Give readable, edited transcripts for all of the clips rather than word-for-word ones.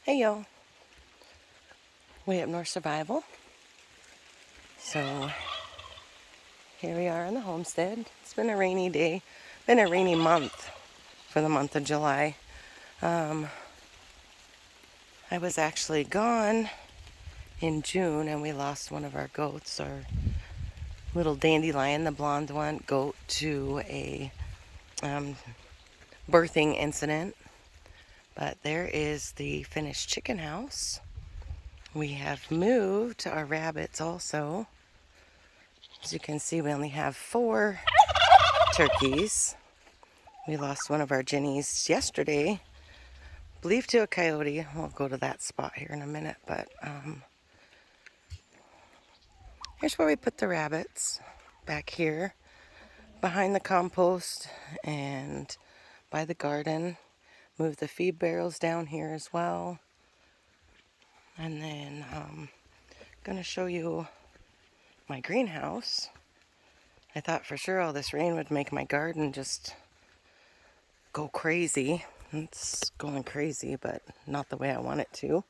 Hey y'all, Way Up North Survival. So here we are in the homestead. It's been a rainy day, been a rainy month for the month of July. I was actually gone in June and we lost one of our goats, our little dandelion, the blonde one, goat, to a birthing incident. But there is the finished chicken house. We have moved our rabbits also. As you can see, we only have 4 turkeys. We lost one of our jennies yesterday, believed to a coyote. We'll go to that spot here in a minute, but here's where we put the rabbits, back here behind the compost and by the garden. Move the feed barrels down here as well. And then going to show you my greenhouse. I thought for sure all this rain would make my garden just go crazy. It's going crazy, but not the way I want it to.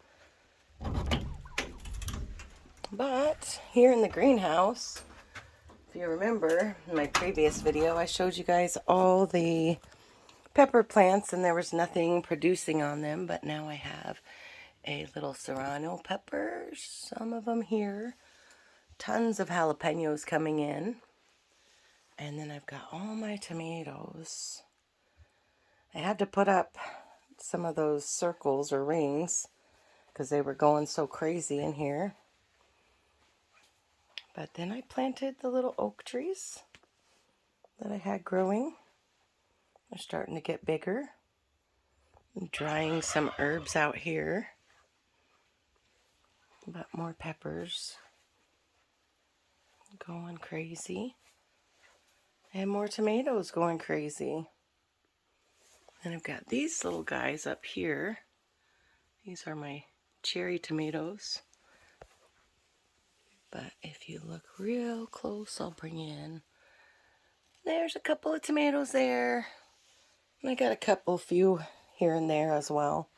But here in the greenhouse, if you remember in my previous video, I showed you guys all the pepper plants and there was nothing producing on them, but now I have a little serrano peppers, some of them here, tons of jalapenos coming in, and then I've got all my tomatoes. I had to put up some of those circles or rings because they were going so crazy in here. But then I planted the little oak trees that I had growing. They're starting to get bigger. I'm drying some herbs out here. But more peppers going crazy. And more tomatoes going crazy. And I've got these little guys up here. These are my cherry tomatoes. But if you look real close, I'll bring you in. There's a couple of tomatoes there. And I got a few here and there as well.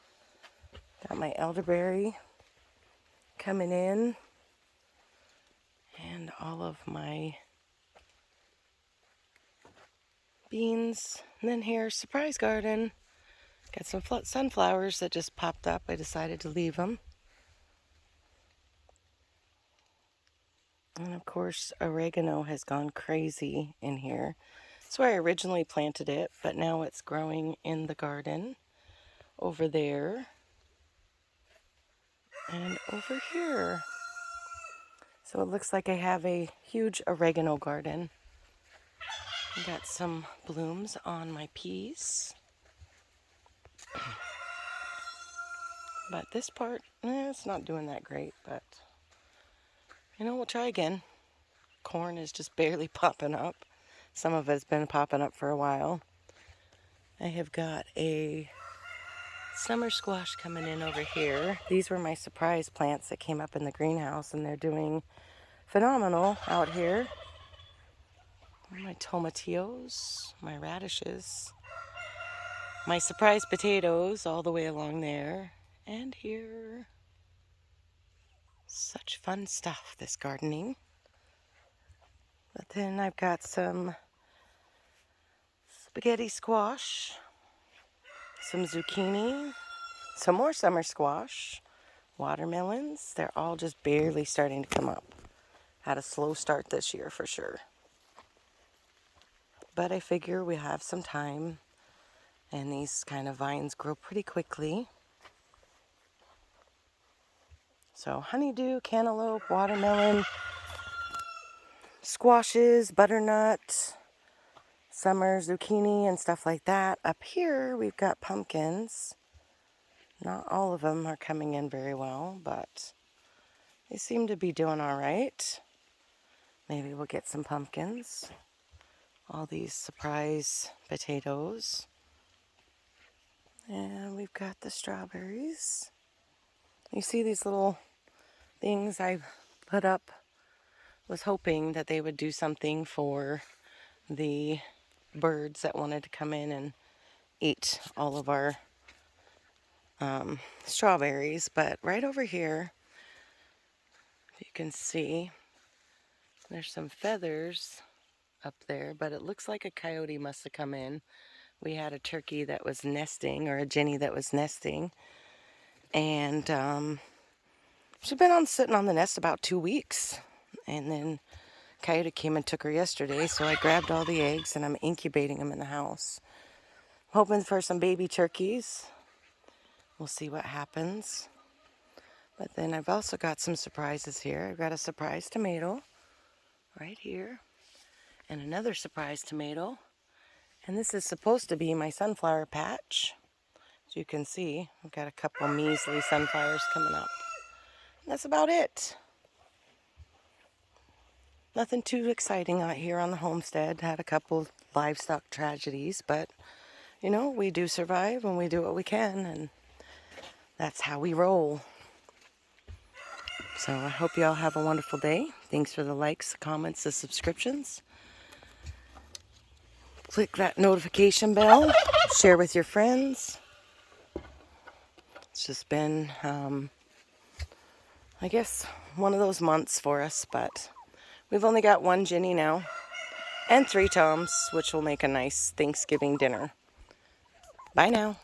Got my elderberry coming in. And all of my beans. And then here's surprise garden. Got some sunflowers that just popped up. I decided to leave them. And of course, oregano has gone crazy in here. That's where I originally planted it, but now it's growing in the garden over there and over here. So it looks like I have a huge oregano garden. I got some blooms on my peas. But this part, it's not doing that great, but we'll try again. Corn is just barely popping up. Some of it's been popping up for a while. I have got a summer squash coming in over here. These were my surprise plants that came up in the greenhouse, and they're doing phenomenal out here. My tomatillos, my radishes, my surprise potatoes all the way along there, and here. Such fun stuff, this gardening. But then I've got some spaghetti squash, some zucchini, some more summer squash, watermelons. They're all just barely starting to come up. Had a slow start this year for sure. But I figure we have some time, and these kind of vines grow pretty quickly. So honeydew, cantaloupe, watermelon, squashes, butternut, summer zucchini and stuff like that. Up here we've got pumpkins. Not all of them are coming in very well, but they seem to be doing all right. Maybe we'll get some pumpkins. All these surprise potatoes. And we've got the strawberries. You see these little things I put up? Was hoping that they would do something for the birds that wanted to come in and eat all of our strawberries. But right over here, you can see there's some feathers up there, but it looks like a coyote must have come in. We had a turkey that was nesting, or a jenny that was nesting, and she's been sitting on the nest about 2 weeks, and then coyote came and took her yesterday, so I grabbed all the eggs and I'm incubating them in the house. Hoping for some baby turkeys. We'll see what happens. But then I've also got some surprises here. I've got a surprise tomato right here, and another surprise tomato. And this is supposed to be my sunflower patch. As you can see, I've got a couple measly sunflowers coming up. And that's about it. Nothing too exciting out here on the homestead. Had a couple livestock tragedies, but you know, we do survive and we do what we can, and that's how we roll. So I hope you all have a wonderful day. Thanks for the likes, the comments, the subscriptions. Click that notification bell. Share with your friends. It's just been, I guess, one of those months for us, but we've only got one Ginny now and 3 Toms, which will make a nice Thanksgiving dinner. Bye now.